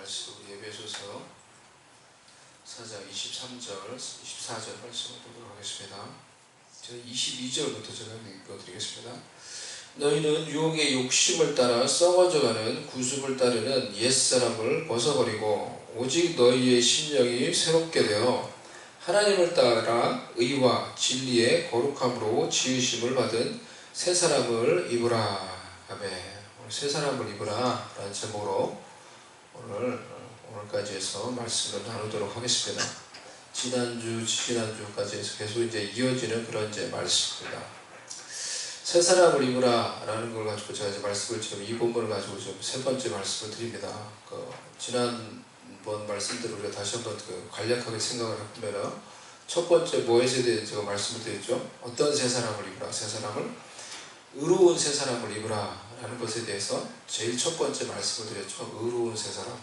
말씀 우리 에베소서 4장 23절, 24절 말씀을 보도록 하겠습니다. 제가 22절부터 제가 읽어드리겠습니다. 너희는 유혹의 욕심을 따라 썩어져가는 구습을 따르는 옛사람을 벗어버리고 오직 너희의 심령이 새롭게 되어 하나님을 따라 의와 진리의 거룩함으로 지으심을 받은 새 사람을 입으라. 아멘. 새 사람을 입으라 라는 제목으로 오늘까지 해서 말씀을 나누도록 하겠습니다. 지난주까지 해서 계속 이제 이어지는 그런 이제 말씀입니다. 새 사람을 입으라 라는 걸 가지고 제가 이제 말씀을 지금 이 본문을 가지고 좀 세 번째 말씀을 드립니다. 지난번 말씀대로 우리가 다시 한번 간략하게 생각을 해보면 첫 번째 무엇에 대해 제가 말씀을 드렸죠? 어떤 새 사람을 입으라? 새 사람을 의로운 새 사람을 입으라 라는 것에 대해서 제일 첫 번째 말씀을 드렸죠. 의로운 새 사람,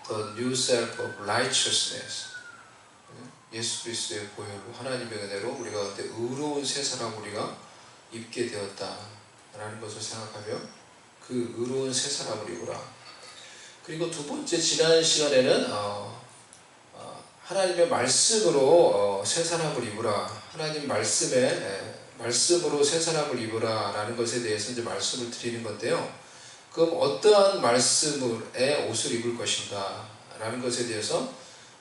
The New Self of Righteousness. 예수 그리스도의 보혈로 하나님의 은혜로 우리가 그때 의로운 새 사람 우리가 입게 되었다 라는 것을 생각하며 그 의로운 새 사람을 입으라. 그리고 두 번째, 지난 시간에는 하나님의 말씀으로 새 사람을 입으라, 하나님 말씀으로 새 사람을 입으라 라는 것에 대해서 이제 말씀을 드리는 건데요. 그럼 어떠한 말씀의 옷을 입을 것인가 라는 것에 대해서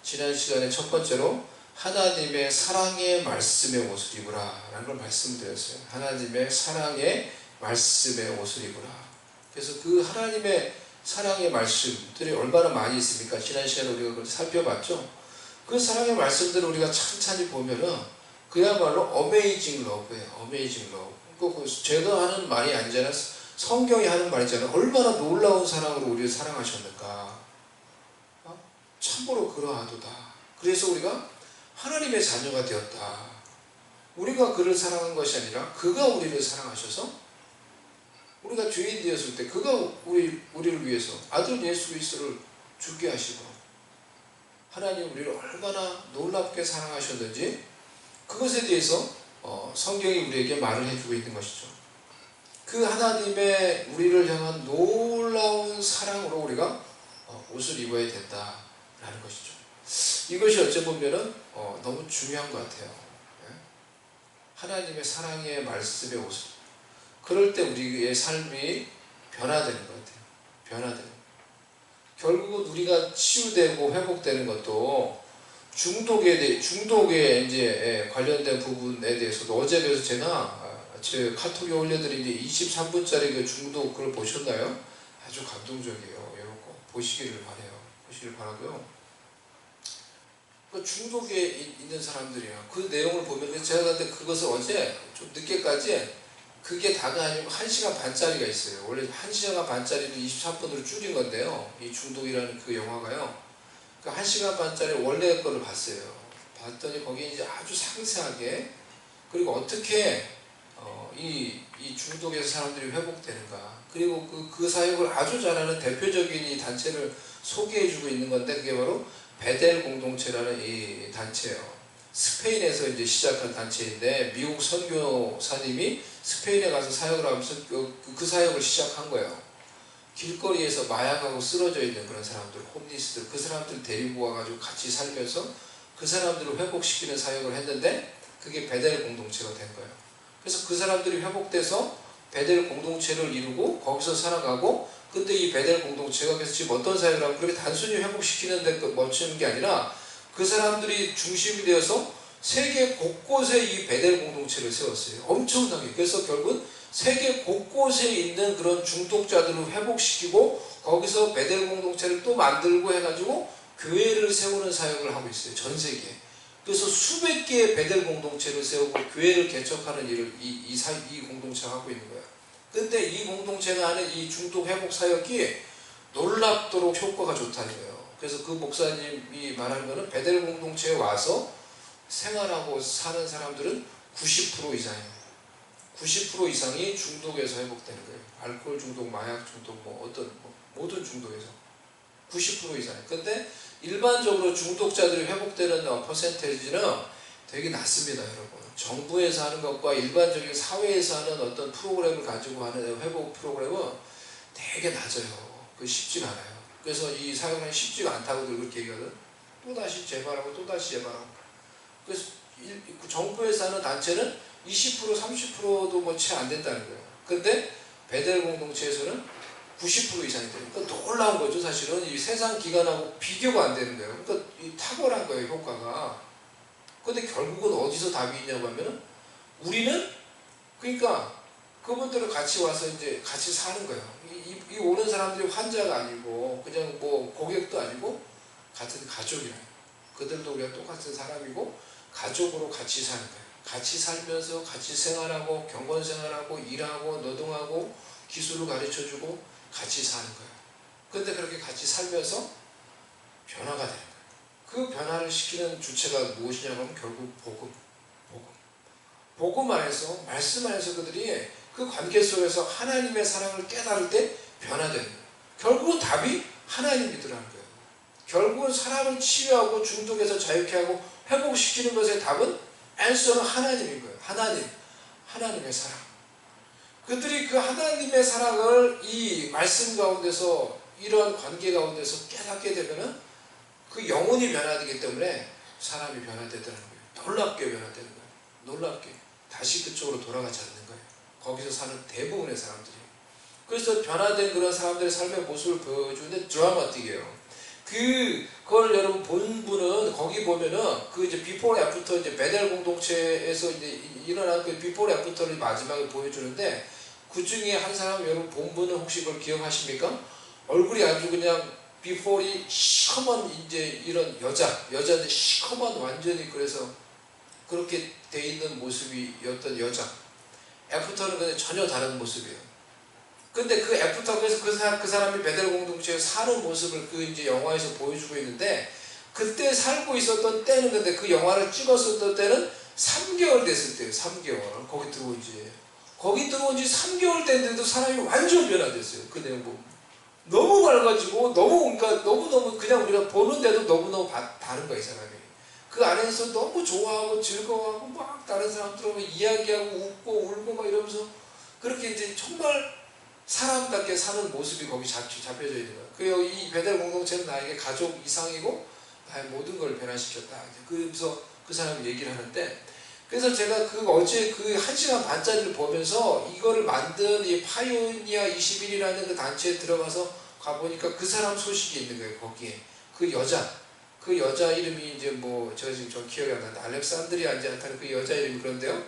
지난 시간에 첫 번째로 하나님의 사랑의 말씀의 옷을 입으라 라는 걸 말씀드렸어요. 하나님의 사랑의 말씀의 옷을 입으라. 그래서 그 하나님의 사랑의 말씀들이 얼마나 많이 있습니까? 지난 시간에 우리가 그걸 살펴봤죠. 그 사랑의 말씀들을 우리가 찬찬히 보면은 그야말로 어메이징 러브예요. 어메이징 러브. 제가 하는 말이 아니잖아요. 성경이 하는 말이잖아요. 얼마나 놀라운 사랑으로 우리를 사랑하셨는가. 참으로 그러하도다. 그래서 우리가 하나님의 자녀가 되었다. 우리가 그를 사랑한 것이 아니라 그가 우리를 사랑하셔서 우리가 죄인 되었을 때 그가 우리를 위해서 아들 예수 그리스도를 죽게 하시고 하나님 우리를 얼마나 놀랍게 사랑하셨는지 그것에 대해서 성경이 우리에게 말을 해주고 있는 것이죠. 그 하나님의 우리를 향한 놀라운 사랑으로 우리가 옷을 입어야 된다라는 것이죠. 이것이 어찌보면 너무 중요한 것 같아요. 하나님의 사랑의 말씀의 옷을. 그럴 때 우리의 삶이 변화되는 것 같아요. 변화되는. 결국은 우리가 치유되고 회복되는 것도 중독에 이제 관련된 부분에 대해서도 어제 그래서 제가 제 카톡에 올려드린 이제 23분짜리 그 중독 그걸 보셨나요? 아주 감동적이에요. 이런 거 보시기를 바라요. 보시기를 바라고요. 그 중독에 있는 사람들이야. 그 내용을 보면 제가 근데 그것을 어제 좀 늦게까지 그게 다가 아니고 1시간 반짜리가 있어요. 원래 1시간 반짜리를 23분으로 줄인 건데요. 이 중독이라는 그 영화가요. 그 1시간 반짜리 원래 거를 봤어요. 봤더니 거기에 이제 아주 상세하게 그리고 어떻게 이 중독에서 사람들이 회복되는가 그리고 그 사역을 아주 잘하는 대표적인 이 단체를 소개해주고 있는 건데 그게 바로 베델 공동체라는 이 단체예요. 스페인에서 이제 시작한 단체인데 미국 선교사님이 스페인에 가서 사역을 하면서 그 사역을 시작한 거예요. 길거리에서 마약하고 쓰러져 있는 그런 사람들, 홈리스들, 그 사람들 데리고 와가지고 같이 살면서 그 사람들을 회복시키는 사역을 했는데 그게 베델 공동체가 된 거예요. 그래서 그 사람들이 회복돼서 베델 공동체를 이루고 거기서 살아가고 근데 이 베델 공동체가 그래서 지금 어떤 사역을 하고 그렇게 단순히 회복시키는 데 멈추는 게 아니라 그 사람들이 중심이 되어서 세계 곳곳에 이 베델 공동체를 세웠어요. 엄청나게. 그래서 결국 세계 곳곳에 있는 그런 중독자들을 회복시키고 거기서 베델 공동체를 또 만들고 해가지고 교회를 세우는 사역을 하고 있어요. 전 세계에. 그래서 수백 개의 베델 공동체를 세우고 교회를 개척하는 일을 이 공동체가 하고 있는 거예요. 근데 이 공동체가 하는 이 중독 회복 사역이 놀랍도록 효과가 좋다는 거예요. 그래서 그 목사님이 말한 거는 베델 공동체에 와서 생활하고 사는 사람들은 90% 이상이에요. 90% 이상이 중독에서 회복되는 거예요. 알코올 중독, 마약 중독, 모든 중독에서 90% 이상. 근데 일반적으로 중독자들이 회복되는 퍼센테이지는 되게 낮습니다, 여러분. 정부에서 하는 것과 일반적인 사회에서 하는 어떤 프로그램을 가지고 하는 회복 프로그램은 되게 낮아요. 그 쉽진 않아요. 그래서 이 사역은 쉽지가 않다고들 그렇게 얘기하거든. 또다시 재발하고 또다시 재발하고. 그래서 정부에서 하는 단체는 20% 30%도 뭐 채 안 된다는 거예요. 근데 베델 공동체에서는 90% 이상이 돼요. 그러니까 놀라운 거죠. 사실은 이 세상 기관하고 비교가 안 되는 거예요. 그러니까 이 탁월한 거예요, 효과가. 근데 결국은 어디서 답이 있냐고 하면은 우리는 그러니까 그분들은 같이 와서 이제 같이 사는 거예요. 이 오는 사람들이 환자가 아니고 그냥 뭐 고객도 아니고 같은 가족이에요. 그들도 우리가 똑같은 사람이고 가족으로 같이 사는 거예요. 같이 살면서 같이 생활하고 경건 생활하고 일하고 노동하고 기술을 가르쳐주고 같이 사는 거예요. 근데 그렇게 같이 살면서 변화가 되는 거예요. 그 변화를 시키는 주체가 무엇이냐고 하면 결국 복음. 복음 안에서 말씀 안에서 그들이 그 관계 속에서 하나님의 사랑을 깨달을 때 변화되는 거예요. 결국은 답이 하나님이더라는 거예요. 결국은 사람을 치유하고 중독에서 자유케 하고 회복시키는 것의 답은 answer는 하나님인 거예요. 하나님의 사랑. 그들이 그 하나님의 사랑을 이 말씀 가운데서 이러한 관계 가운데서 깨닫게 되면은 그 영혼이 변화되기 때문에 사람이 변화되더라는 거예요. 놀랍게 변화되는 거예요. 놀랍게. 다시 그쪽으로 돌아가지 않는 거예요. 거기서 사는 대부분의 사람들이. 그래서 변화된 그런 사람들의 삶의 모습을 보여주는데 드라마틱이에요. 그걸 여러분 본 분은 거기 보면은 그 이제 비포 애프터 이제 베델 공동체에서 이제 일어난 그 비포 애프터를 마지막에 보여주는데 그 중에 한 사람 여러분 본 분은 혹시 그걸 기억하십니까? 얼굴이 아주 그냥 비포이 시커먼 이제 이런 여자인데 시커먼 완전히 그래서 그렇게 돼 있는 모습이었던 여자. 애프터는 그냥 전혀 다른 모습이에요. 근데 그 애프터에서 그 사람이 베델 공동체에 사는 모습을 그 이제 영화에서 보여주고 있는데 그때 살고 있었던 때는 근데 그 영화를 찍었었던 때는 3개월 됐을 때예요. 3개월. 거기 들어온 지 3개월 됐는데도 사람이 완전 변화됐어요. 그 내용 보면. 너무 밝아지고 그러니까 너무너무 그냥 우리가 보는데도 너무너무 다른 거야, 이 사람이. 그 안에서 너무 좋아하고 즐거워하고 막 다른 사람들하고 이야기하고 웃고 울고 막 이러면서 그렇게 이제 정말 사람답게 사는 모습이 거기 잡혀져 있는 거예요. 이 베델 공동체는 나에게 가족 이상이고 나의 모든 걸 변화시켰다. 그래서 그 사람이 얘기를 하는데 그래서 제가 어제 그 1시간 반짜리를 보면서 이거를 만든 이 파이오니아 21이라는 그 단체에 들어가서 가보니까 그 사람 소식이 있는 거예요. 거기에. 그 여자 이름이 이제 뭐 제가 지금 좀 기억이 안 나는데 알렉산드리아 이제 않다는 그 여자 이름이 그런데요.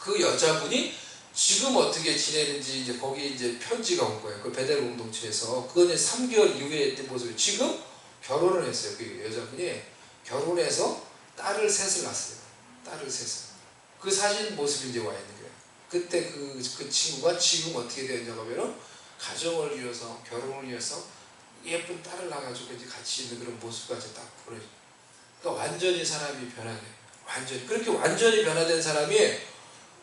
그 여자분이 지금 어떻게 지내는지 이제 거기 이제 편지가 온 거예요. 그 베델 공동체에서. 그거는 3개월 이후의 모습이 지금 결혼을 했어요. 그 여자분이 결혼해서 딸을 셋을 낳았어요. 그 사진 모습이 이제 와 있는 거예요. 그때 그 친구가 지금 어떻게 되었냐고 하면 가정을 이뤄서 결혼을 위해서 예쁜 딸을 낳아가지고 이제 같이 있는 그런 모습까지 딱 보여요. 그러니까 완전히 사람이 변화돼요. 그렇게 완전히 변화된 사람이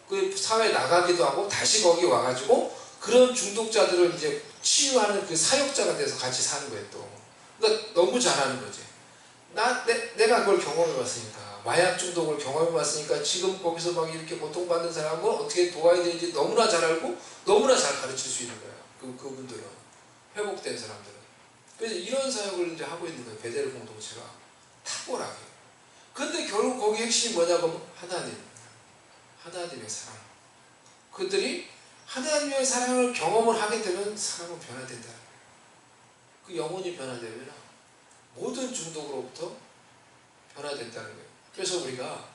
그 사회에 나가기도 하고 다시 거기 와가지고 그런 중독자들을 이제 치유하는 그 사역자가 돼서 같이 사는 거예요 또. 그러니까 너무 잘하는 거지. 내가 그걸 경험해봤으니까. 마약 중독을 경험해봤으니까 지금 거기서 막 이렇게 고통받는 사람을 어떻게 도와야 되는지 너무나 잘 알고 너무나 잘 가르칠 수 있는 거예요. 그분들은. 회복된 사람들은. 그래서 이런 사역을 이제 하고 있는 거예요. 베델 공동체가. 탁월하게. 근데 결국 거기 핵심이 뭐냐고 하면 하나님의 사랑. 그들이 하나님의 사랑을 경험을 하게 되면 사람은 변화된다. 그 영혼이 변화되면 모든 중독으로부터 변화된다는 거예요. 그래서 우리가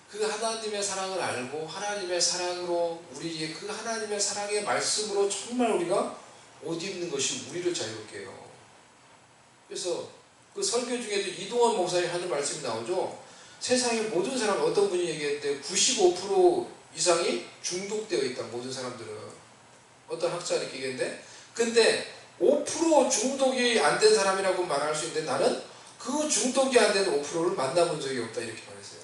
그 하나님의 사랑을 알고 하나님의 사랑으로 우리의 그 하나님의 사랑의 말씀으로 정말 우리가 옷 입는 것이 우리를 자유롭게 해요. 그래서 그 설교 중에도 이동원 목사님 하는 말씀이 나오죠. 세상의 모든 사람 어떤 분이 얘기했는데 95% 이상이 중독되어 있다. 모든 사람들은. 어떤 학자가 이렇게 얘기했는데 근데 5% 중독이 안 된 사람이라고 말할 수 있는데 나는 그 중독이 안 된 5%를 만나본 적이 없다 이렇게 말했어요.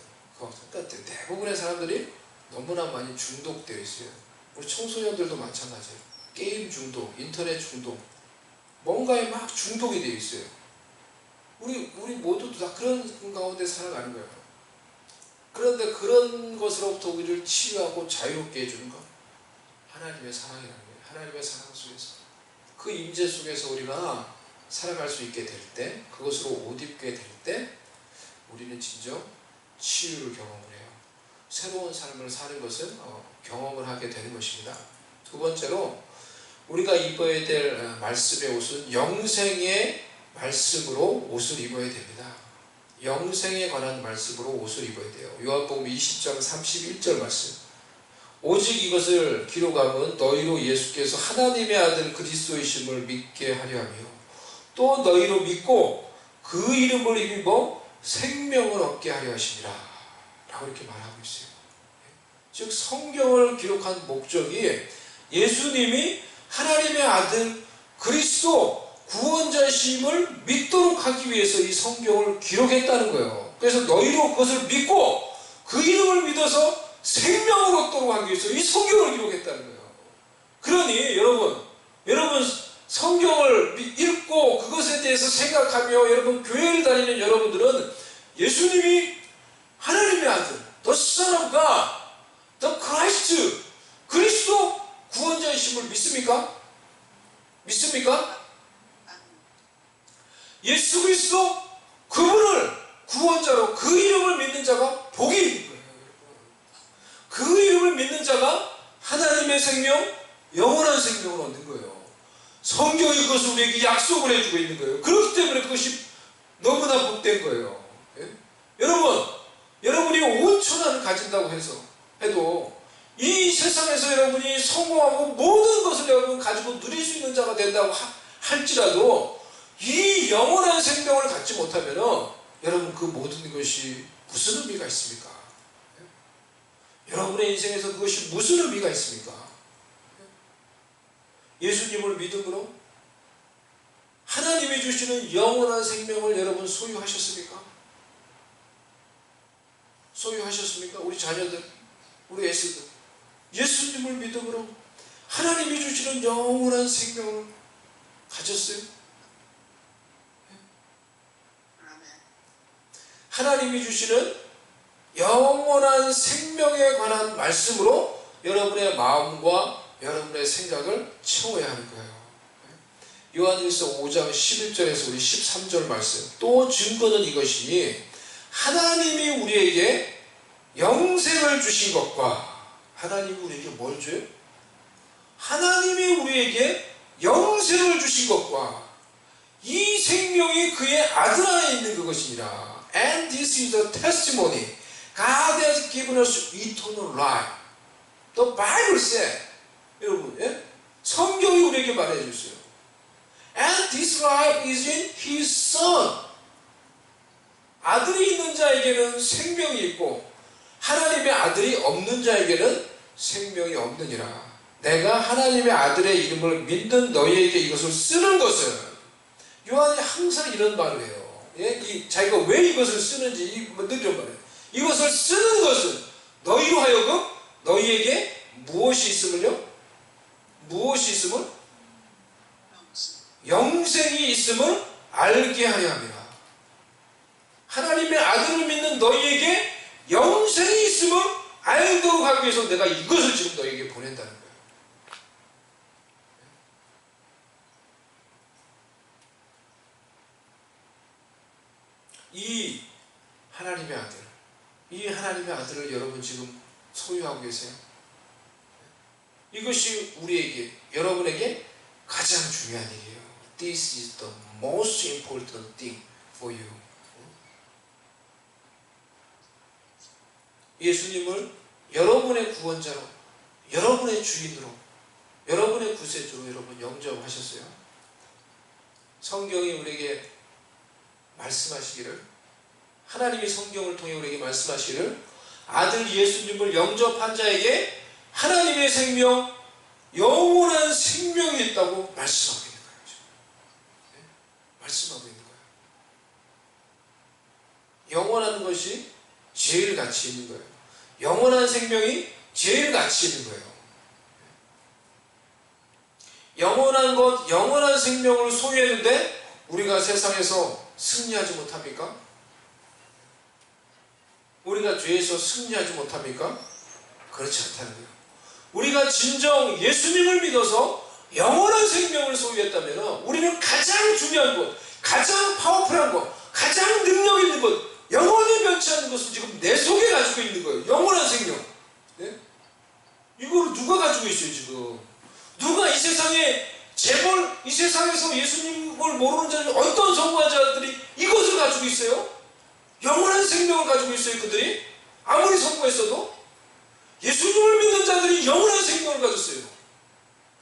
그러니까 대부분의 사람들이 너무나 많이 중독되어 있어요. 우리 청소년들도 마찬가지예요. 게임 중독, 인터넷 중독, 뭔가에 막 중독이 되어 있어요. 우리 모두도 다 그런 가운데 살아가는 거예요. 그런데 그런 것으로부터 우리를 치유하고 자유롭게 해주는 것 하나님의 사랑이라는 거예요. 하나님의 사랑 속에서 그 임재 속에서 우리가 살아갈 수 있게 될 때, 그것으로 옷 입게 될 때 우리는 진정 치유를 경험을 해요. 새로운 삶을 사는 것은 경험을 하게 되는 것입니다. 두 번째로 우리가 입어야 될 말씀의 옷은 영생의 말씀으로 옷을 입어야 됩니다. 영생에 관한 말씀으로 옷을 입어야 돼요. 요한복음 20장 31절 말씀. 오직 이것을 기록함은 너희로 예수께서 하나님의 아들 그리스도이심을 믿게 하려 하며 또 너희로 믿고 그 이름을 힘입어 생명을 얻게 하려 하심이라 라고 이렇게 말하고 있어요. 즉 성경을 기록한 목적이 예수님이 하나님의 아들 그리스도 구원자심을 믿도록 하기 위해서 이 성경을 기록했다는 거예요. 그래서 너희로 그것을 믿고 그 이름을 믿어서 생명을 얻도록 하기 위해서 이 성경을 기록했다는 거예요. 그러니 여러분 성경을 읽고 그것에 대해서 생각하며 여러분 교회를 다니는 여러분들은 예수님이 하나님의 아들 The Son of God, The Christ, 그리스도 구원자이심을 믿습니까? 믿습니까? 예수 그리스도 그분을 구원자로 그 이름을 믿는 자가 복이 있는 거예요. 그 이름을 믿는 자가 하나님의 생명, 영원한 생명을 얻는 거예요. 성경이 그것을 우리에게 약속을 해주고 있는 거예요. 그렇기 때문에 그것이 너무나 복된 거예요. 예? 여러분이 5천원을 가진다고 해도 이 세상에서 여러분이 성공하고 모든 것을 여러분 가지고 누릴 수 있는 자가 된다고 할지라도 이 영원한 생명을 갖지 못하면 여러분 그 모든 것이 무슨 의미가 있습니까? 여러분의 인생에서 그것이 무슨 의미가 있습니까? 예수님을 믿음으로 하나님이 주시는 영원한 생명을 여러분 소유하셨습니까? 소유하셨습니까? 우리 자녀들, 우리 애쓰들 예수님을 믿음으로 하나님이 주시는 영원한 생명을 가졌어요? 하나님이 주시는 영원한 생명에 관한 말씀으로 여러분의 마음과 여러분의 생각을 채워야 하는 거예요. 요한일서 5장 11절에서 우리 13절 말씀. 또 증거는 이것이니 하나님이 우리에게 영생을 주신 것과 하나님이 우리에게 뭘 줘요? 하나님이 우리에게 영생을 주신 것과 이 생명이 그의 아들 안에 있는 그것이니라. And this is the testimony. God has given us eternal life. The Bible said. 여러분, 예? 성경이 우리에게 말해주세요. And this life is in His Son. 아들이 있는 자에게는 생명이 있고 하나님의 아들이 없는 자에게는 생명이 없느니라. 내가 하나님의 아들의 이름을 믿는 너희에게 이것을 쓰는 것은 요한이 항상 이런 말을 해요. 예? 자기가 왜 이것을 쓰는지 늘 좀 말해요. 이것을 쓰는 것은 너희로 하여금 너희에게 무엇이 있음을요? 무엇이 있음을? 영생이 있음을 알게 하려 합니다. 하나님의 아들을 믿는 너희에게 영생이 있음을 알도록 하기 위해서 내가 이것을 지금 너희에게 보낸다는 거예요. 이 하나님의 아들을 여러분 지금 소유하고 계세요. 이것이 우리에게, 여러분에게 가장 중요한 일이에요. This is the most important thing for you. 예수님을 여러분의 구원자로, 여러분의 주인으로, 여러분의 구세주로 여러분 영접하셨어요. 성경이 우리에게 말씀하시기를, 하나님이 성경을 통해 우리에게 말씀하시기를 아들 예수님을 영접한 자에게 하나님의 생명, 영원한 생명이 있다고 말씀하고 있는 거예요. 네? 말씀하고 있는 거예요. 영원한 것이 제일 가치 있는 거예요. 영원한 생명이 제일 가치 있는 거예요. 영원한 것, 영원한 생명을 소유했는데 우리가 세상에서 승리하지 못합니까? 우리가 죄에서 승리하지 못합니까? 그렇지 않다는 거예요. 우리가 진정 예수님을 믿어서 영원한 생명을 소유했다면 우리는 가장 중요한 것, 가장 파워풀한 것, 가장 능력 있는 것, 영원히 변치 않는 것을 지금 내 속에 가지고 있는 거예요. 영원한 생명. 네? 이걸 누가 가지고 있어요 지금? 누가 이 세상에 재벌, 이 세상에서 예수님을 모르는 자들, 어떤 성공자들이 이것을 가지고 있어요? 영원한 생명을 가지고 있어요 그들이? 아무리 성공했어도? 예수님을 믿는 자들이 영원한 생명을 가졌어요.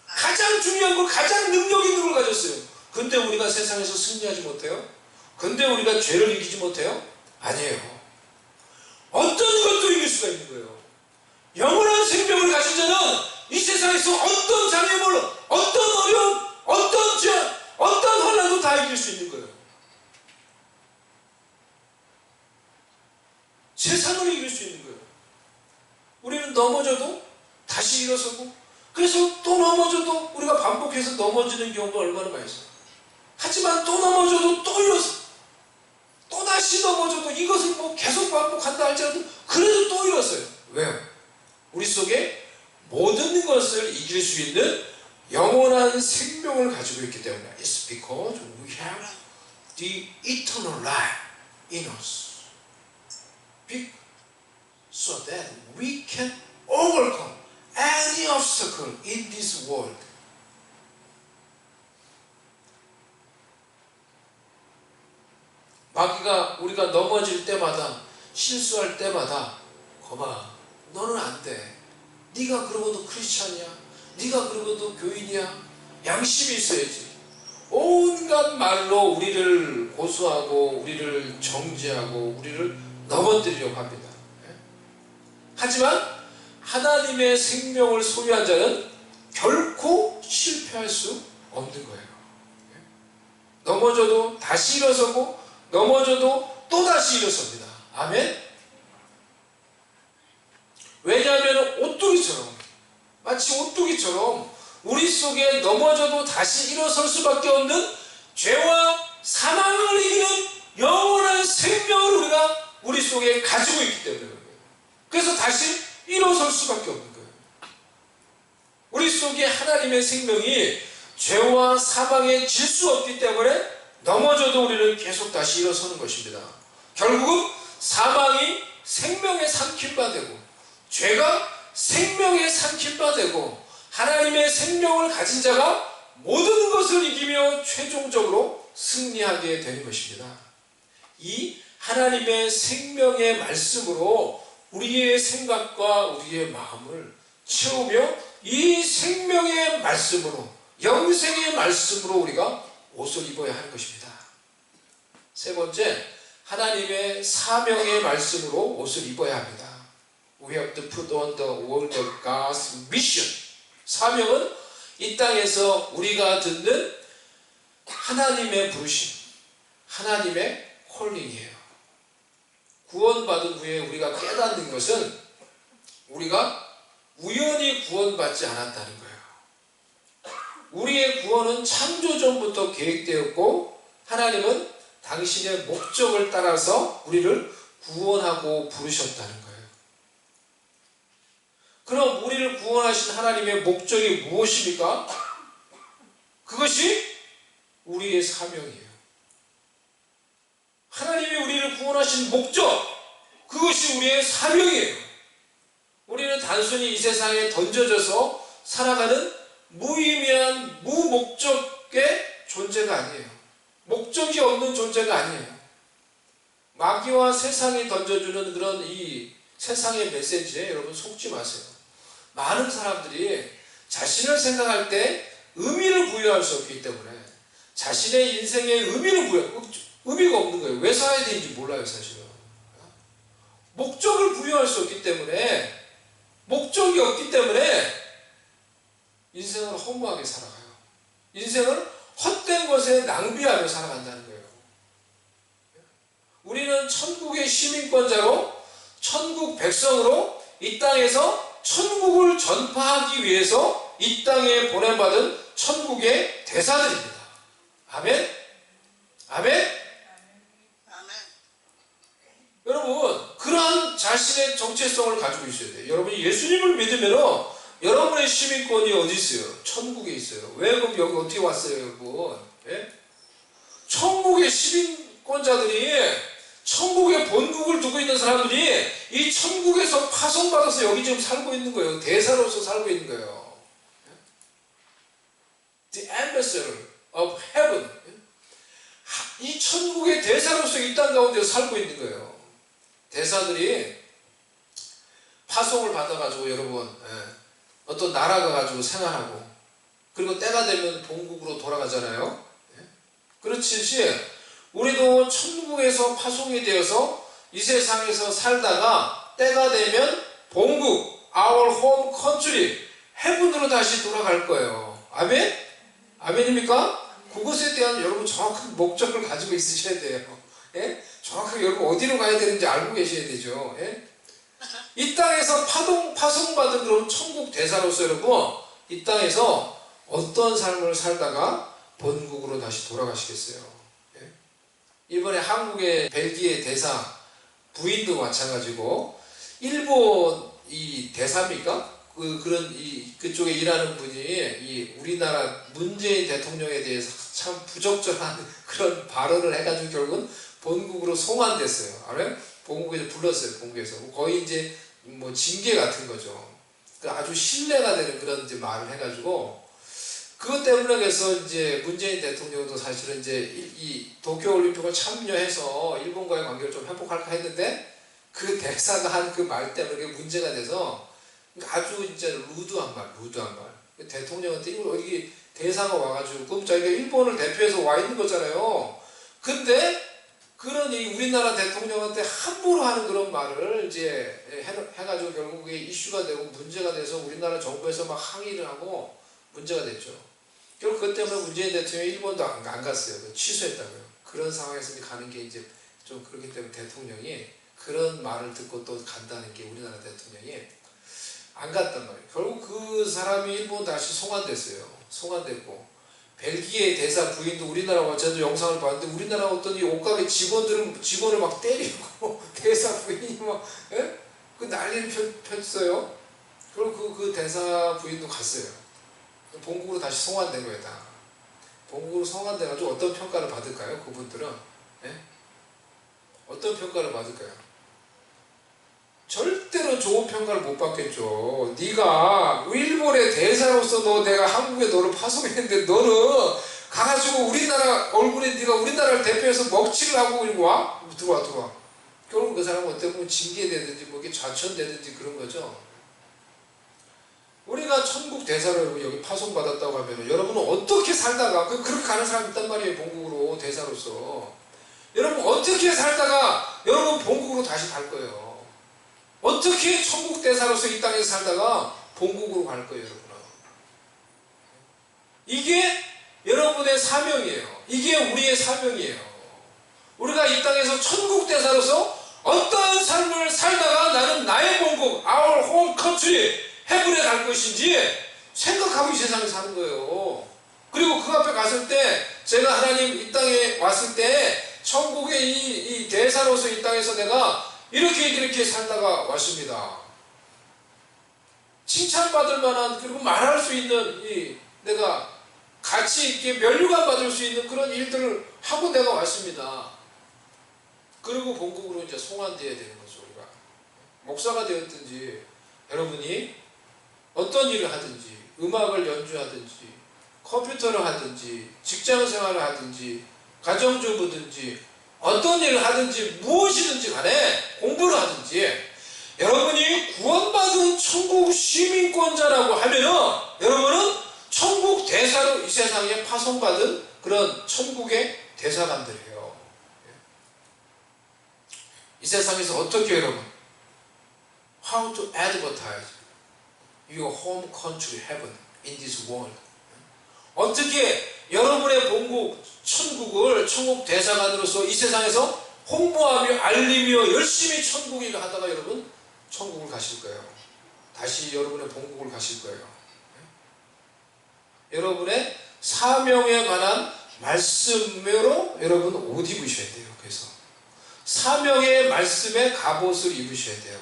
가장 중요한 걸, 가장 능력 있는 걸 가졌어요. 근데 우리가 세상에서 승리하지 못해요? 근데 우리가 죄를 이기지 못해요? 아니에요. 어떤 것도 이길 수가 있는 거예요. 영원한 생명을 가진 자는 이 세상에서 어떤 장애물, 어떤 어려움, 어떤 죄, 어떤 환난도 다 이길 수 있는 거예요. 세상을 이길 수 있는 거예요. 우리는 넘어져도 다시 일어서고, 그래서 또 넘어져도 우리가 반복해서 넘어지는 경우가 얼마나 많이 있어요. 하지만 또 넘어져도 또 일어서, 또 다시 넘어져도 이것을 뭐 계속 반복한다 할지라도 그래도 또 일어서요. 왜요? 우리 속에 모든 것을 이길 수 있는 영원한 생명을 가지고 있기 때문에. It's because we have the eternal life in us. So that we can overcome any obstacle in this world. 마귀가 우리가 넘어질 때마다, 실수할 때마다, 거봐, 너는 안 돼. 네가 그러고도 크리스찬이야. 네가 그러고도 교인이야. 양심이 있어야지. 온갖 말로 우리를 고소하고 우리를 정죄하고 우리를 넘어뜨리려고 합니다. 하지만 하나님의 생명을 소유한 자는 결코 실패할 수 없는 거예요. 넘어져도 다시 일어서고, 넘어져도 또다시 일어섭니다. 아멘? 왜냐하면 오뚜기처럼, 마치 오뚜기처럼 우리 속에 넘어져도 다시 일어설 수밖에 없는 죄와 사망을 이기는 영원한 생명을 우리가 우리 속에 가지고 있기 때문에 그래요. 그래서 다시 일어설 수밖에 없는 거예요. 우리 속에 하나님의 생명이 죄와 사망에 질 수 없기 때문에 넘어져도 우리는 계속 다시 일어서는 것입니다. 결국은 사망이 생명의 삼킬바 되고, 죄가 생명의 삼킬바 되고, 하나님의 생명을 가진 자가 모든 것을 이기며 최종적으로 승리하게 되는 것입니다. 이 하나님의 생명의 말씀으로 우리의 생각과 우리의 마음을 채우며 이 생명의 말씀으로, 영생의 말씀으로 우리가 옷을 입어야 하는 것입니다. 세 번째, 하나님의 사명의 말씀으로 옷을 입어야 합니다. We have to put on the word of God's mission. 사명은 이 땅에서 우리가 듣는 하나님의 부르심, 하나님의 콜링이에요. 구원받은 후에 우리가 깨닫는 것은 우리가 우연히 구원받지 않았다는 거예요. 우리의 구원은 창조 전부터 계획되었고, 하나님은 당신의 목적을 따라서 우리를 구원하고 부르셨다는 거예요. 그럼 우리를 구원하신 하나님의 목적이 무엇입니까? 그것이 우리의 사명이에요. 하나님이 우리를 구원하신 목적, 그것이 우리의 사명이에요. 우리는 단순히 이 세상에 던져져서 살아가는 무의미한 무목적의 존재가 아니에요. 목적이 없는 존재가 아니에요. 마귀와 세상이 던져주는 그런 이 세상의 메시지에 여러분 속지 마세요. 많은 사람들이 자신을 생각할 때 의미를 부여할 수 없기 때문에 자신의 인생에 의미가 없는 거예요. 왜 살아야 되는지 몰라요, 사실은. 목적을 부여할 수 없기 때문에, 목적이 없기 때문에 인생을 허무하게 살아가요. 인생을 헛된 것에 낭비하며 살아간다는 거예요. 우리는 천국의 시민권자로, 천국 백성으로 이 땅에서 천국을 전파하기 위해서 이 땅에 보내받은 천국의 대사들입니다. 아멘? 아멘? 여러분, 그러한 자신의 정체성을 가지고 있어야 돼요. 여러분이 예수님을 믿으면 여러분의 시민권이 어디 있어요? 천국에 있어요. 왜 그럼 여기 어떻게 왔어요, 여러분? 예? 천국의 시민권자들이, 천국의 본국을 두고 있는 사람들이 이 천국에서 파송받아서 여기 지금 살고 있는 거예요. 대사로서 살고 있는 거예요. The ambassador of heaven. 이 천국의 대사로서 이 땅 가운데 살고 있는 거예요. 대사들이 파송을 받아가지고 여러분, 어떤 나라가 가지고 생활하고, 그리고 때가 되면 본국으로 돌아가잖아요. 그렇듯이 우리도 천국에서 파송이 되어서 이 세상에서 살다가 때가 되면 본국, our home country, heaven으로 다시 돌아갈 거예요. 아멘? 아멘입니까? 그것에 대한 여러분 정확한 목적을 가지고 있으셔야 돼요. 예? 정확하게 여러분 어디로 가야 되는지 알고 계셔야 되죠. 예? 이 땅에서 파송받은 그런 천국 대사로서 여러분, 이 땅에서 어떤 삶을 살다가 본국으로 다시 돌아가시겠어요? 예? 이번에 한국의 벨기에 대사 부인도 마찬가지고, 일본 이 대사입니까? 그쪽에 일하는 분이 이 우리나라 문재인 대통령에 대해서 참 부적절한 그런 발언을 해가지고 결국은 본국으로 송환됐어요. 알아요? 본국에서 불렀어요. 본국에서 거의 이제 뭐 징계 같은 거죠. 아주 신뢰가 되는 그런 이제 말을 해가지고, 그것 때문에 그래서 이제 문재인 대통령도 사실은 이제 이 도쿄올림픽을 참여해서 일본과의 관계를 좀 회복할까 했는데, 그 대사가 한 그 말 때문에 그게 문제가 돼서 아주 이제 루드한 말. 대통령한테 이걸 어디 대사가 와가지고, 그럼 자기가 일본을 대표해서 와 있는 거잖아요. 근데 그런 이 우리나라 대통령한테 함부로 하는 그런 말을 이제 해가지고 결국에 이슈가 되고 문제가 돼서 우리나라 정부에서 막 항의를 하고 문제가 됐죠. 결국 그것 때문에 문재인 대통령이 일본도 안 갔어요. 취소했다고요. 그런 상황에서 가는 게 이제 좀 그렇기 때문에 대통령이 그런 말을 듣고 또 간다는 게, 우리나라 대통령이 안 갔단 말이에요. 결국 그 사람이 일본 다시 송환됐어요. 송환됐고, 벨기에 대사 부인도 우리나라 와, 저도 영상을 봤는데 우리나라 어떤 이 옷가게 직원을 막 때리고 대사 부인이 막, 예? 그 난리를 폈어요. 그리고 그 대사 부인도 갔어요. 본국으로 다시 송환된 거예요, 다. 본국으로 송환돼가지고 어떤 평가를 받을까요? 그분들은? 예? 어떤 평가를 받을까요? 절대로 좋은 평가를 못 받겠죠. 네가 일본의 대사로서 내가 한국에 너를 파송했는데 너는 가가지고 우리나라 얼굴에 네가 우리나라를 대표해서 먹칠을 하고 이러고 와? 들어와. 결국 그 사람은 어떻게 보면 징계되든지 뭐 이게 좌천되든지 그런 거죠. 우리가 천국 대사로 여기 파송받았다고 하면 여러분은 어떻게 살다가, 그렇게 가는 사람이 있단 말이에요. 본국으로 대사로서. 여러분 어떻게 살다가 여러분 본국으로 다시 갈 거예요. 어떻게 천국 대사로서 이 땅에서 살다가 본국으로 갈 거예요, 여러분. 이게 여러분의 사명이에요. 이게 우리의 사명이에요. 우리가 이 땅에서 천국 대사로서 어떤 삶을 살다가 나는 나의 본국, our home country, heaven에 갈 것인지 생각하고 이 세상에 사는 거예요. 그리고 그 앞에 갔을 때, 제가 하나님 이 땅에 왔을 때 천국의 이 대사로서 이 땅에서 내가 이렇게 살다가 왔습니다. 칭찬받을 만한, 그리고 말할 수 있는 내가 가치 있게 면류관 받을 수 있는 그런 일들을 하고 내가 왔습니다. 그리고 본국으로 이제 송환되어야 되는 거죠. 우리가 목사가 되었든지, 여러분이 어떤 일을 하든지, 음악을 연주하든지, 컴퓨터를 하든지, 직장 생활을 하든지, 가정주부든지, 어떤 일을 하든지, 무엇이든지 간에 공부를 하든지, 여러분이 구원받은 천국 시민권자라고 하면은 여러분은 천국 대사로 이 세상에 파송받은 그런 천국의 대사관들이에요. 이 세상에서 어떻게 여러분, how to advertise your home country heaven in this world, 어떻게 여러분의 본국 천국을 천국 대사관으로서 이 세상에서 홍보하며 알리며 열심히 천국 일을 하다가 여러분 천국을 가실 거예요. 다시 여러분의 본국을 가실 거예요. 여러분의 사명에 관한 말씀으로 여러분 옷 입으셔야 돼요. 그래서 사명의 말씀의 갑옷을 입으셔야 돼요.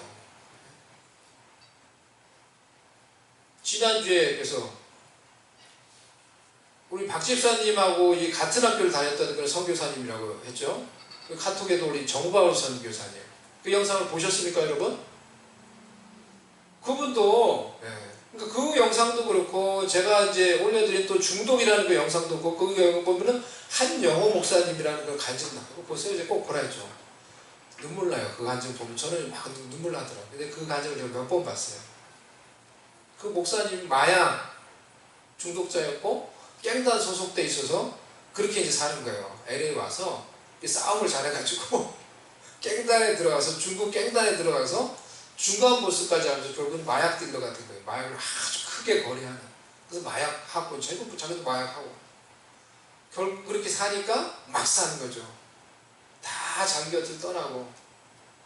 지난주에 그래서 우리 박 집사님하고 이 같은 학교를 다녔던 그런 선교사님이라고 했죠. 그 카톡에도 우리 정바울 선교사님. 그 영상을 보셨습니까, 여러분? 그분도, 그러니까 그 영상도 그렇고, 제가 이제 올려드린 또 중독이라는 그 영상도 있고, 그 영상 보면은 한영호 목사님이라는 그 간증 나고, 보세요. 이제 꼭 보라했죠. 눈물 나요. 그 간증 보면. 저는 막 눈물 나더라고요. 근데 그 간증을 제가 몇 번 봤어요. 그 목사님 마약 중독자였고, 깽단 소속돼 있어서 그렇게 이제 사는 거예요. LA 와서 싸움을 잘해가지고, 깽단에 들어가서, 중국 깽단에 들어가서, 중간 보스까지 하면서 결국은 마약 딜러 같은 거예요. 마약을 아주 크게 거래하는. 그래서 마약하고, 자기도 마약하고. 결국 그렇게 사니까 막 사는 거죠. 다 자기 곁을 떠나고,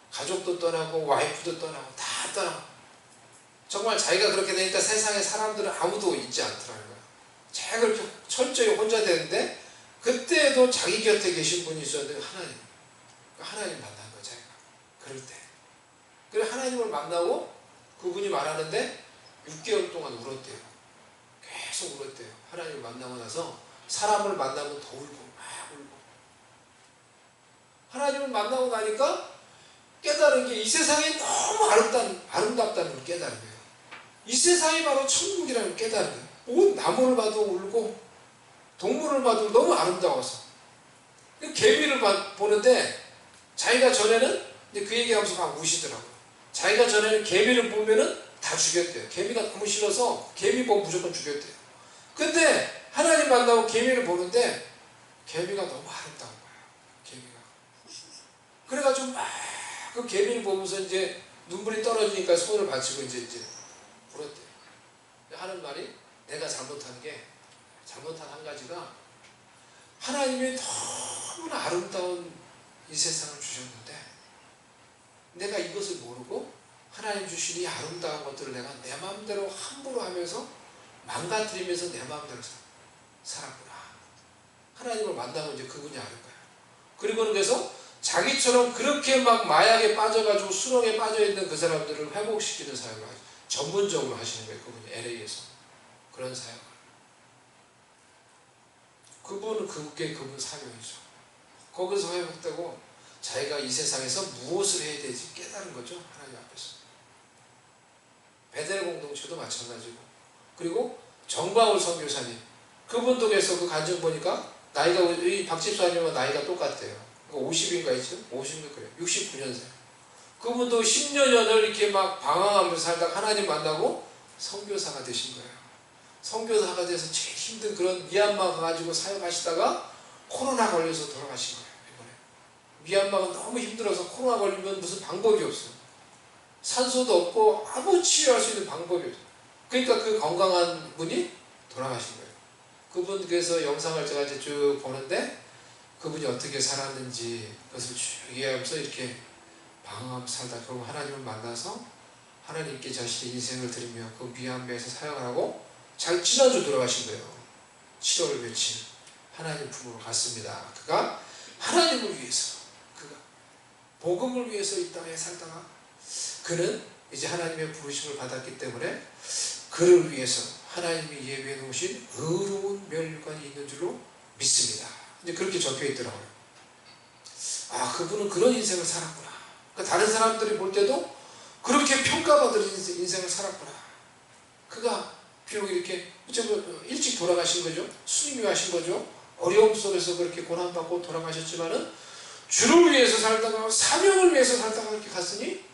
가족도 떠나고, 와이프도 떠나고, 다 떠나고. 정말 자기가 그렇게 되니까 세상에 사람들은 아무도 있지 않더라는 거예요. 자기가 그렇게 철저히 혼자 되는데, 그때도 자기 곁에 계신 분이 있었는데, 하나님. 하나님 만난 거예요, 자기가. 그럴 때. 그래 하나님을 만나고 그분이 말하는데 6개월 동안 울었대요. 계속 울었대요. 하나님을 만나고 나서 사람을 만나면 더 울고 막 울고. 하나님을 만나고 나니까 깨달은 게 이 세상이 너무 아름답다는 걸 깨달은 거예요. 이 세상이 바로 천국이라는 걸 깨달은 거예요. 온 나무를 봐도 울고 동물을 봐도 너무 아름다워서. 개미를 보는데 자기가 전에는 그 얘기하면서 막 우시더라고요. 자기가 전에는 개미를 보면은 다 죽였대요. 개미가 너무 싫어서 개미 보면 무조건 죽였대요. 근데 하나님 만나고 개미를 보는데 개미가 너무 아름다운 거예요. 개미가. 그래가지고 막 그 개미를 보면서 이제 눈물이 떨어지니까 손을 받치고 이제 울었대요. 하는 말이 내가 잘못한 한 가지가 하나님이 너무나 아름다운 이 세상을 주셨는데 내가 이것을 모르고 하나님 주신 이 아름다운 것들을 내가 내 마음대로 함부로 하면서 망가뜨리면서 내 마음대로 살았구나. 하나님을 만나고 이제 그분이 아는 거예요. 그리고는 그래서 자기처럼 그렇게 막 마약에 빠져가지고 수렁에 빠져있는 그 사람들을 회복시키는 사역을 전문적으로 하시는 거예요. 그분이 LA에서. 그런 사역을. 그분은 그분 사명이죠. 거기서 회복되고 자기가 이 세상에서 무엇을 해야 될지 깨달은 거죠. 하나님 앞에서. 베델 공동체도 마찬가지고. 그리고 정바울 선교사님. 그분도 그래서 그 간증 보니까 나이가 이 박집사님과 나이가 똑같대요. 50인가 있죠? 50인가 그래요. 69년생. 그분도 10년을 이렇게 막 방황하면서 살다가 하나님 만나고 선교사가 되신 거예요. 선교사가 돼서 제일 힘든 그런 미얀마 가가지고 사역하시다가 코로나 걸려서 돌아가신 거예요. 미얀마가 너무 힘들어서 코로나 걸리면 무슨 방법이 없어요. 산소도 없고 아무 치료할 수 있는 방법이 없어요. 그러니까 그 건강한 분이 돌아가신 거예요. 그분 그래서 영상을 제가 이제 쭉 보는데 그분이 어떻게 살았는지 그것을 쭉 이해하면서 이렇게 방황하면서 살다 결국 하나님을 만나서 하나님께 자신의 인생을 드리며 그 미얀마에서 사역을 하고 지난주 돌아가신 거예요. 7월 며칠 하나님 품으로 갔습니다. 그가 하나님을 위해서 복음을 위해서 이 땅에 살다가 그는 이제 하나님의 부르심을 받았기 때문에 그를 위해서 하나님이 예비해 놓으신 의로운 멸관이 있는 줄로 믿습니다. 이제 그렇게 적혀 있더라고요. 아, 그분은 그런 인생을 살았구나. 그러니까 다른 사람들이 볼 때도 그렇게 평가받을 인생을 살았구나. 그가 비록 이렇게 일찍 돌아가신 거죠. 수님이 하신 거죠. 어려움 속에서 그렇게 고난받고 돌아가셨지만은 주를 위해서 살다가 사명을 위해서 살다가 이렇게 갔으니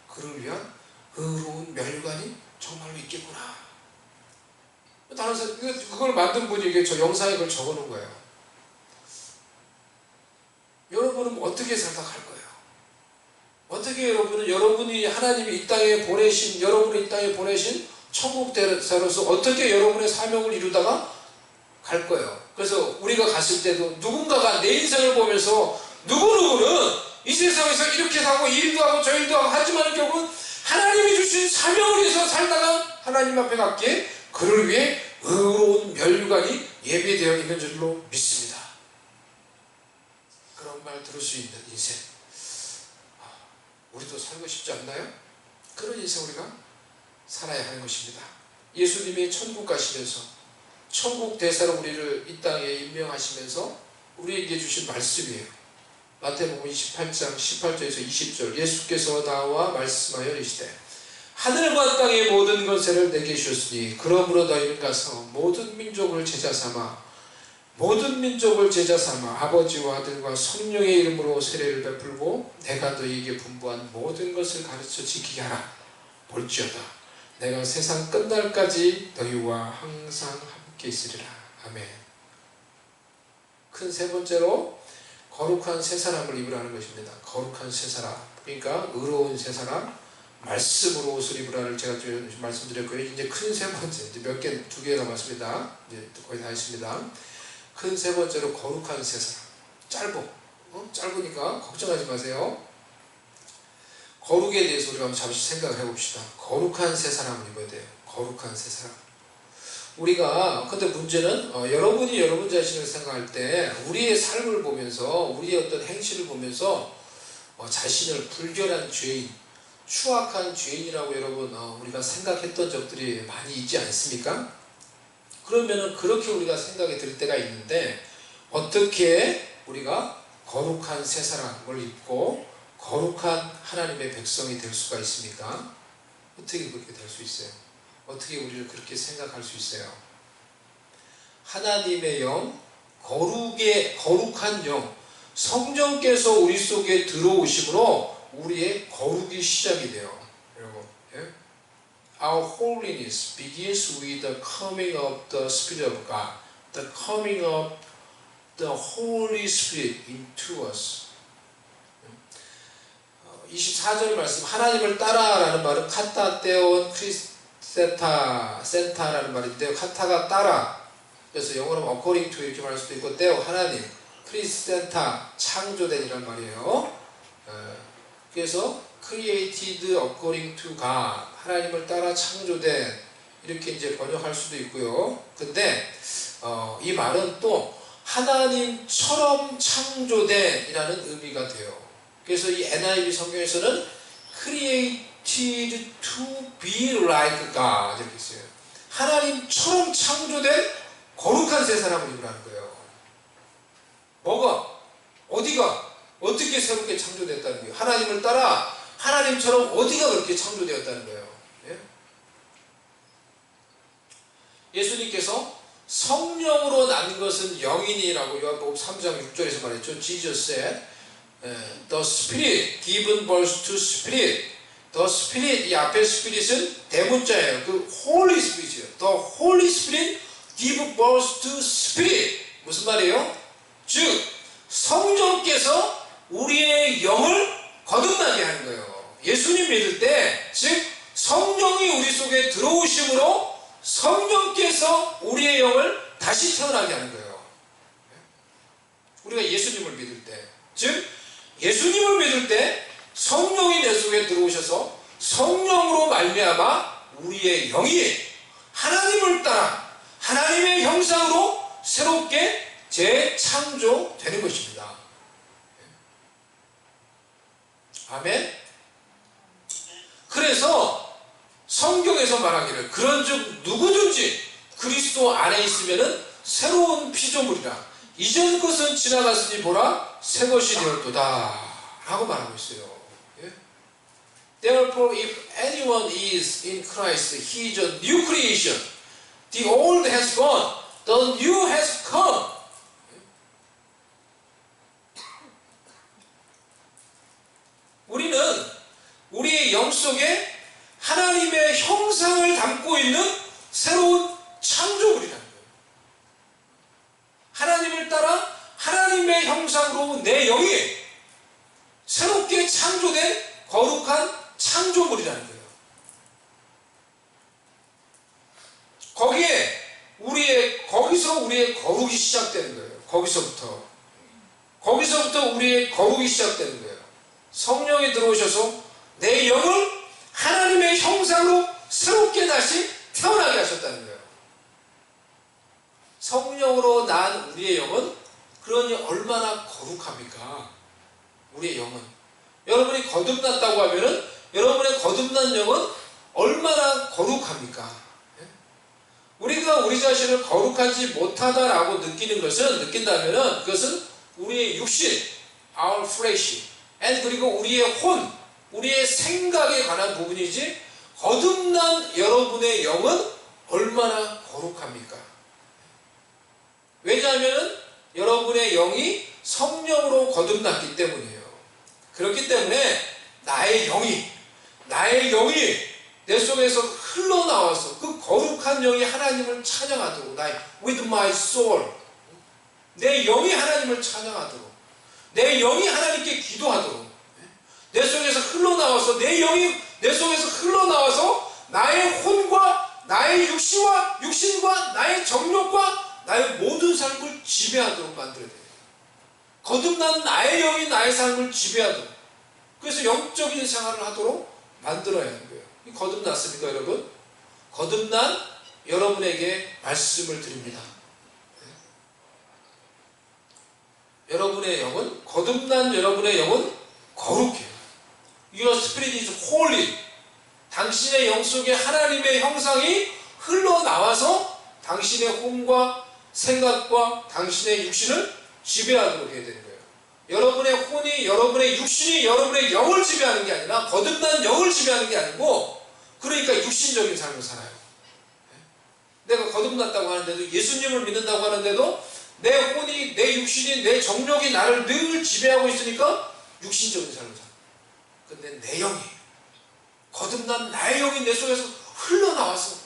그를 위한 의로운 멸관이 정말로 있겠구나. 다른 사람 그걸 만든 분이 이게 저 영상에 그걸 적어놓은 거예요. 여러분은 어떻게 살다 갈 거예요? 어떻게 여러분이 하나님이 이 땅에 보내신 여러분을 이 땅에 보내신 천국 대사로서 어떻게 여러분의 사명을 이루다가 갈 거예요? 그래서 우리가 갔을 때도 누군가가 내 인생을 보면서 누구누구는 이 세상에서 이렇게 사고 이 일도 하고 저 일도 하고 하지만 결국은 하나님이 주신 사명을 위해서 살다가 하나님 앞에 갔기에 그를 위해 의로운 멸류관이 예비되어 있는 줄로 믿습니다. 그런 말 들을 수 있는 인생 우리도 살고 싶지 않나요? 그런 인생 우리가 살아야 하는 것입니다. 예수님이 천국 가시면서 천국 대사로 우리를 이 땅에 임명하시면서 우리에게 주신 말씀이에요. 마태복음 28장 18절에서 20절 예수께서 나와 말씀하여 이르시되 하늘과 땅의 모든 것을 내게 주셨으니 그러므로 너희는 가서 모든 민족을 제자 삼아 아버지와 아들과 성령의 이름으로 세례를 베풀고 내가 너희에게 분부한 모든 것을 가르쳐 지키게 하라. 볼지어다 내가 세상 끝날까지 너희와 항상 함께 있으리라. 아멘. 큰 세 번째로 거룩한 새 사람을 입으라는 것입니다. 거룩한 새 사람, 그러니까 의로운 새 사람, 말씀으로 옷을 입으라를 제가 좀 말씀드렸고요. 이제 큰 세 번째, 이제 두 개 남았습니다. 이제 거의 다 했습니다. 큰 세 번째로 거룩한 새 사람. 짧으니까 걱정하지 마세요. 거룩에 대해서 우리가 한번 잠시 생각을 해봅시다. 거룩한 새 사람을 입어야 돼요. 거룩한 새 사람. 우리가 근데 문제는 여러분이 여러분 자신을 생각할 때 우리의 삶을 보면서 우리의 어떤 행실을 보면서 자신을 불결한 죄인, 추악한 죄인이라고 여러분 우리가 생각했던 적들이 많이 있지 않습니까? 그러면은 그렇게 우리가 생각이 들 때가 있는데 어떻게 우리가 거룩한 새 사람을 입고 거룩한 하나님의 백성이 될 수가 있습니까? 어떻게 그렇게 될 수 있어요? 어떻게 우리를 그렇게 생각할 수 있어요? 하나님의 영, 거룩한 영, 성령께서 우리 속에 들어오심으로 우리의 거룩이 시작이 돼요. 여러분, 예? Our holiness begins with the coming of the Spirit of God, the coming of the Holy Spirit into us. 24절 말씀, 하나님을 따라라는 말은 카타 떼온 센타라는 말인데요. 카타가 따라, 그래서 영어로 according to 이렇게 말할 수도 있고, 떼오 하나님, 크리센타 창조된이란 말이에요. 그래서 created according to God, 하나님을 따라 창조된, 이렇게 이제 번역할 수도 있고요. 근데 이 말은 또 하나님처럼 창조된이라는 의미가 돼요. 그래서 이 NIV 성경에서는 created to be like God 이렇게 써요. 하나님처럼 창조된 거룩한 새 사람을 입으라는 거예요. 뭐가? 어디가? 어떻게 새롭게 창조됐다는 거예요? 하나님을 따라 하나님처럼 어디가 그렇게 창조되었다는 거예요? 예? 예수님께서 성령으로 난 것은 영이니라고 요한복음 3장 6절에서 말했죠. Jesus said, the Spirit given birth to Spirit. The Spirit, 이 앞에 Spirit은 대문자예요. 그 Holy Spirit이에요. The Holy Spirit give birth to Spirit. 무슨 말이에요? 즉 성령께서 우리의 영을 거듭나게 하는 거예요. 예수님 믿을 때, 즉 성령이 우리 속에 들어오심으로 성령께서 우리의 영을 다시 태어나게 하는 거예요. 우리가 예수님을 믿을 때, 즉 예수님을 믿을 때 성령이 내 속에 들어오셔서 성령으로 말미암아 우리의 영이 하나님을 따라 하나님의 형상으로 새롭게 재창조되는 것입니다. 아멘. 그래서 성경에서 말하기를 그런즉 누구든지 그리스도 안에 있으면은 새로운 피조물이라 이전 것은 지나갔으니 보라 새 것이 되었도다 라고 말하고 있어요. 예? Therefore if anyone is in Christ he is a new creation. The old has gone, the new has come. 우리는 우리의 영 속에 하나님의 형상을 담고 있는 새로운 창조물이라는 거예요. 하나님을 따라 하나님의 형상으로 내 영이 새롭게 창조된 거룩한 창조물이라는 거예요. 거기서 우리의 거룩이 시작되는 거예요. 거기서부터 우리의 거룩이 시작되는 거예요. 성령이 들어오셔서 내 영을 하나님의 형상으로 새롭게 다시 태어나게 하셨다는 거예요. 성령으로 난 우리의 영은 그러니 얼마나 거룩합니까? 우리의 영은. 여러분이 거듭났다고 하면은 여러분의 거듭난 영은 얼마나 거룩합니까? 예? 우리가 우리 자신을 거룩하지 못하다라고 느낀다면은 그것은 우리의 육신, our flesh, and 그리고 우리의 혼, 우리의 생각에 관한 부분이지 거듭난 여러분의 영은 얼마나 거룩합니까? 왜냐하면 여러분의 영이 성령으로 거듭났기 때문이에요. 그렇기 때문에 나의 영이 내 속에서 흘러나와서 그 거룩한 영이 하나님을 찬양하도록 with my soul 내 영이 하나님을 찬양하도록 내 영이 하나님께 기도하도록 내 속에서 흘러나와서 내 영이 내 속에서 흘러나와서 나의 혼과 나의 육신과 나의 정욕과 나의 모든 삶을 지배하도록 만들어야 돼요. 거듭난 나의 영이 나의 삶을 지배하도록 그래서 영적인 생활을 하도록 만들어야 하는 거예요. 거듭났습니까 여러분? 거듭난 여러분에게 말씀을 드립니다. 여러분의 영은 거듭난 여러분의 영은 거룩해요. Your spirit is holy. 당신의 영 속에 하나님의 형상이 흘러나와서 당신의 혼과 생각과 당신의 육신을 지배하도록 해야 되는 거예요. 여러분의 혼이 여러분의 육신이 여러분의 영을 지배하는 게 아니라 거듭난 영을 지배하는 게 아니고 그러니까 육신적인 삶을 살아요. 내가 거듭났다고 하는데도 예수님을 믿는다고 하는데도 내 혼이 내 육신이 내 정욕이 나를 늘 지배하고 있으니까 육신적인 삶을 살아요. 근데 내 영이 거듭난 나의 영이 내 속에서 흘러나와서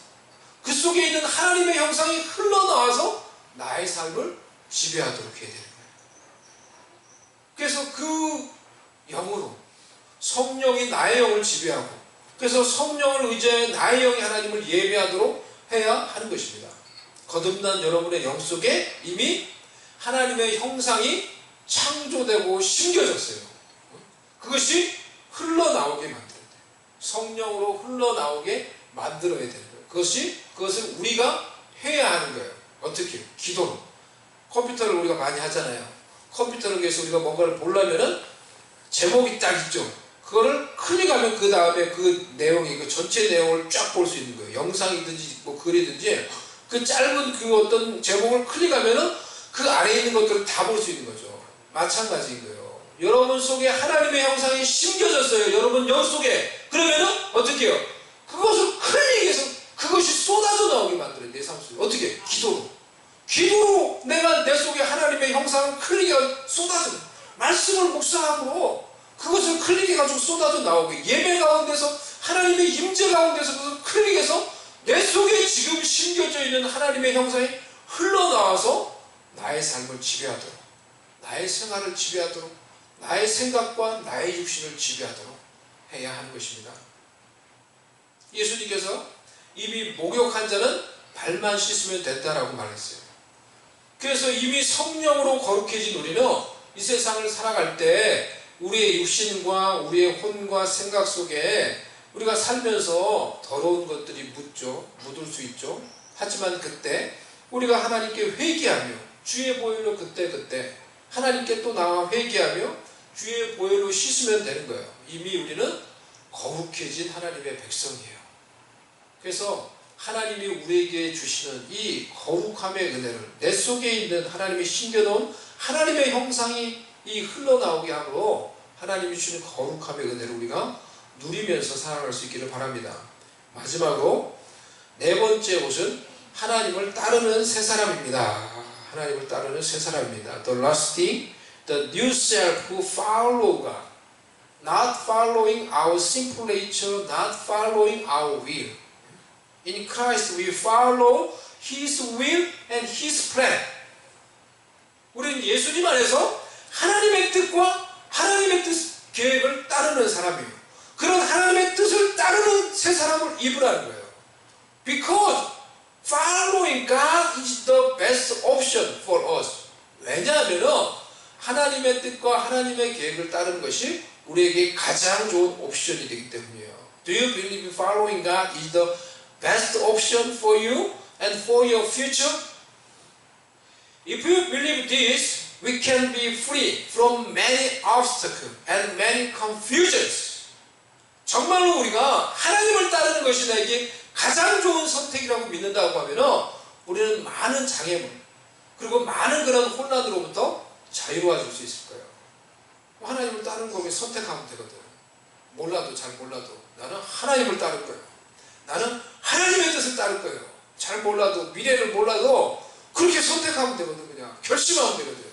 그 속에 있는 하나님의 형상이 흘러나와서 나의 삶을 지배하도록 해야 되는 거예요. 그래서 그 영으로 성령이 나의 영을 지배하고 그래서 성령을 의지해 나의 영이 하나님을 예배하도록 해야 하는 것입니다. 거듭난 여러분의 영 속에 이미 하나님의 형상이 창조되고 심겨졌어요. 그것이 흘러나오게 만들어야 돼요. 성령으로 흘러나오게 만들어야 되는 거예요. 그것을 우리가 해야 하는 거예요. 어떻게? 기도로. 컴퓨터를 우리가 많이 하잖아요. 컴퓨터를 위해서 우리가 뭔가를 보려면은 제목이 딱 있죠. 그거를 클릭하면 그 다음에 그 내용이 그 전체 내용을 쫙 볼 수 있는 거예요. 영상이든지 뭐 글이든지 그 짧은 그 어떤 제목을 클릭하면은 그 안에 있는 것들을 다 볼 수 있는 거죠. 마찬가지인 거예요. 여러분 속에 하나님의 형상이 심겨졌어요. 여러분 영 속에. 그러면은 어떻게 해요? 그것을 클릭해서 그것이 쏟아져 나오게 만들어요. 내 삶 속에. 어떻게? 기도로 내가 내 속에 하나님의 형상을 클릭해서 쏟아져 말씀을 묵상하고 그것을 클릭해가지고 쏟아져 나오게 예배 가운데서 하나님의 임재 가운데서 그것을 클릭해서 내 속에 지금 심겨져 있는 하나님의 형상이 흘러나와서 나의 삶을 지배하도록 나의 생활을 지배하도록 나의 생각과 나의 육신을 지배하도록 해야 하는 것입니다. 예수님께서 이미 목욕한 자는 발만 씻으면 된다라고 말했어요. 그래서 이미 성령으로 거룩해진 우리는 이 세상을 살아갈 때 우리의 육신과 우리의 혼과 생각 속에 우리가 살면서 더러운 것들이 묻을 수 있죠. 하지만 그때 우리가 하나님께 회개하며 주의 보혈로 그때 하나님께 또 나와 회개하며 주의 보혈로 씻으면 되는 거예요. 이미 우리는 거룩해진 하나님의 백성이에요. 그래서 하나님이 우리에게 주시는 이 거룩함의 은혜를 내 속에 있는 하나님이 심겨놓은 하나님의 형상이 이 흘러나오게 하고 하나님이 주시는 거룩함의 은혜를 우리가 누리면서 살아갈 수 있기를 바랍니다. 마지막으로 네 번째 옷은 하나님을 따르는 새 사람입니다. 하나님을 따르는 새 사람입니다. The last thing, the new self who follow God, not following our simple nature, not following our will. In Christ we follow His will and His plan. 우리는 예수님 안에서 하나님의 뜻과 하나님의 계획을 따르는 사람이에요. 그런 하나님의 뜻을 따르는 새 사람을 입으라는 거예요. Because following God is the best option for us. 왜냐하면 하나님의 뜻과 하나님의 계획을 따르는 것이 우리에게 가장 좋은 옵션이 되기 때문이에요. Do you believe following God is the best option for you and for your future? If you believe this, we can be free from many obstacles and many confusions. 정말로 우리가 하나님을 따르는 것이 나에게 가장 좋은 선택이라고 믿는다고 하면은 우리는 많은 장애물 그리고 많은 그런 혼란으로부터 자유로워질 수 있을 거예요. 하나님을 따르는 거에 선택하면 되거든. 몰라도 잘 몰라도 나는 하나님을 따를 거예요. 나는 하나님의 뜻을 따를 거예요. 잘 몰라도 미래를 몰라도 그렇게 선택하면 되거든. 그냥 결심하면 되거든.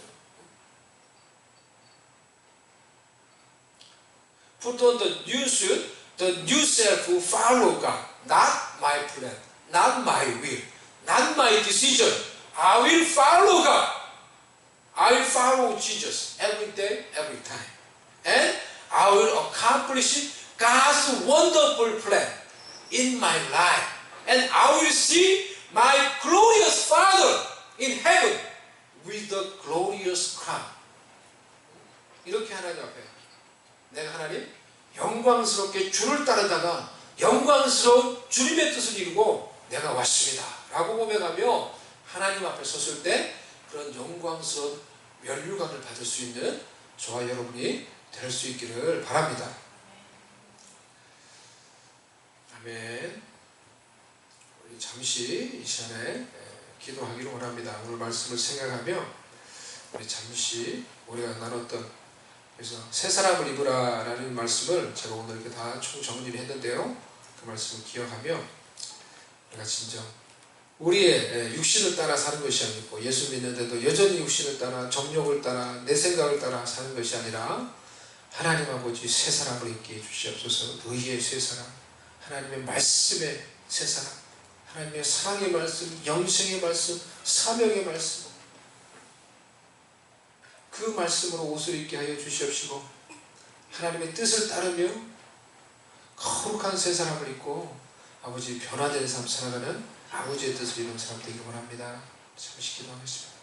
Put on the new suit, the new self who follow God. Not my plan, not my will, not my decision. I will follow God. I will follow Jesus every day, every time. And I will accomplish God's wonderful plan in my life. And I will see my glorious Father in heaven with the glorious crown. 이렇게 하나님 앞에 내가 하나님 영광스럽게 주를 따르다가 영광스러운 주님의 뜻을 이루고 내가 왔습니다 라고 고백하며 하나님 앞에 섰을 때 그런 영광스러운 면류관을 받을 수 있는 저와 여러분이 될 수 있기를 바랍니다. 아멘. 우리 잠시 이 시간에 기도하기를 원합니다. 오늘 말씀을 생각하며 우리 잠시 우리가 나눴던 그래서 새 사람을 입으라 라는 말씀을 제가 오늘 이렇게 다 총정리를 했는데요. 그 말씀을 기억하며 우리가 진정 우리의 육신을 따라 사는 것이 아니고 예수 믿는데도 여전히 육신을 따라 정욕을 따라 내 생각을 따라 사는 것이 아니라 하나님 아버지 새 사람을 입게 해주시옵소서. 의의 새 사람, 하나님의 말씀의 새 사람, 하나님의 사랑의 말씀, 영생의 말씀, 사명의 말씀 그 말씀으로 옷을 입게 하여 주시옵시고 하나님의 뜻을 따르며 거룩한 새 사람을 입고 아버지 변화된 삶 살아가는 아버지의 뜻을 이루는 사람 되기를 원합니다. 잠시 기도하겠습니다.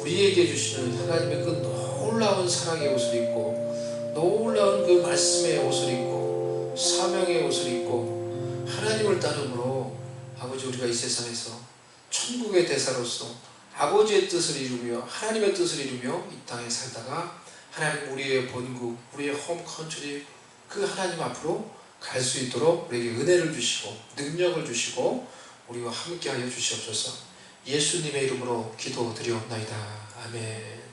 우리에게 주시는 하나님의 그 놀라운 사랑의 옷을 입고 놀라운 그 말씀의 옷을 입고 사명의 옷을 입고 하나님을 따름으로 아버지 우리가 이 세상에서 천국의 대사로서 아버지의 뜻을 이루며 하나님의 뜻을 이루며 이 땅에 살다가 하나님 우리의 본국 우리의 홈 컨트리 그 하나님 앞으로 갈 수 있도록 우리에게 은혜를 주시고 능력을 주시고 우리와 함께하여 주시옵소서. 예수님의 이름으로 기도드리옵나이다. 아멘.